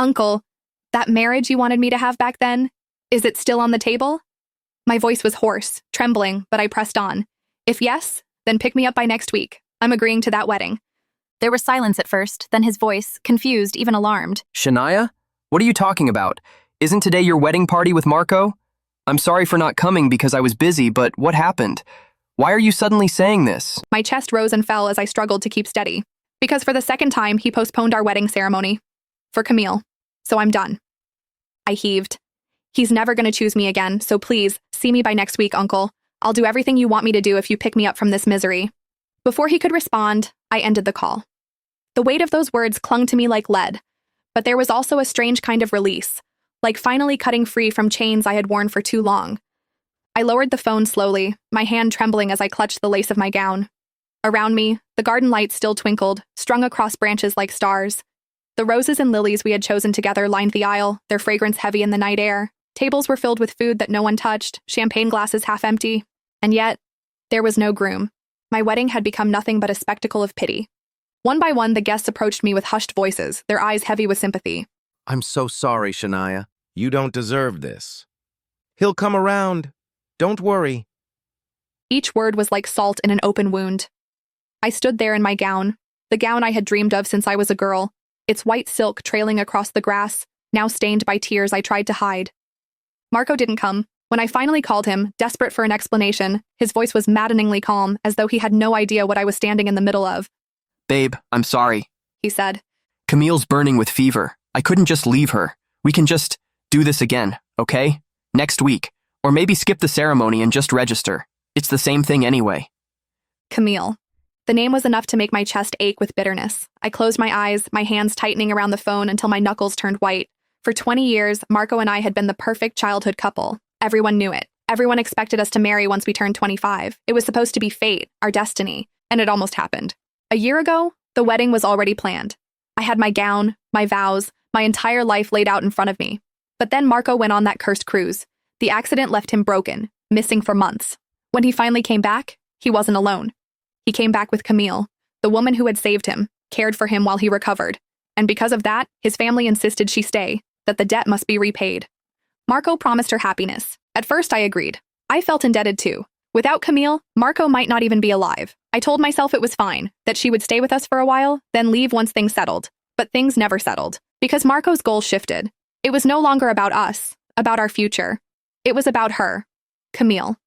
Uncle, that marriage you wanted me to have back then, is it still on the table? My voice was hoarse, trembling, but I pressed on. If yes, then pick me up by next week. I'm agreeing to that wedding. There was silence at first, then his voice, confused, even alarmed. Shania? What are you talking about? Isn't today your wedding party with Marco? I'm sorry for not coming because I was busy, but what happened? Why are you suddenly saying this? My chest rose and fell as I struggled to keep steady. Because for the second time, he postponed our wedding ceremony. For Camille. So I'm done. I heaved. He's never going to choose me again, so please, see me by next week, Uncle. I'll do everything you want me to do if you pick me up from this misery. Before he could respond, I ended the call. The weight of those words clung to me like lead, but there was also a strange kind of release, like finally cutting free from chains I had worn for too long. I lowered the phone slowly, my hand trembling as I clutched the lace of my gown. Around me, the garden lights still twinkled, strung across branches like stars. The roses and lilies we had chosen together lined the aisle, their fragrance heavy in the night air. Tables were filled with food that no one touched, champagne glasses half empty. And yet, there was no groom. My wedding had become nothing but a spectacle of pity. One by one, the guests approached me with hushed voices, their eyes heavy with sympathy. I'm so sorry, Shania. You don't deserve this. He'll come around. Don't worry. Each word was like salt in an open wound. I stood there in my gown, the gown I had dreamed of since I was a girl, its white silk trailing across the grass, now stained by tears I tried to hide. Marco didn't come. When I finally called him, desperate for an explanation, his voice was maddeningly calm, as though he had no idea what I was standing in the middle of. Babe, I'm sorry, He said. Camille's burning with fever. I couldn't just leave her. We can just do this again, okay? Next week. Or maybe skip the ceremony and just register. It's the same thing anyway. Camille. The name was enough to make my chest ache with bitterness. I closed my eyes, my hands tightening around the phone until my knuckles turned white. For 20 years, Marco and I had been the perfect childhood couple. Everyone knew it. Everyone expected us to marry once we turned 25. It was supposed to be fate, our destiny, and it almost happened. A year ago, the wedding was already planned. I had my gown, my vows, my entire life laid out in front of me. But then Marco went on that cursed cruise. The accident left him broken, missing for months. When he finally came back, he wasn't alone. He came back with Camille, the woman who had saved him, cared for him while he recovered. And because of that, his family insisted she stay, that the debt must be repaid. Marco promised her happiness. At first, I agreed. I felt indebted too. Without Camille, Marco might not even be alive. I told myself it was fine, that she would stay with us for a while, then leave once things settled. But things never settled, because Marco's goals shifted. It was no longer about us, about our future. It was about her, Camille.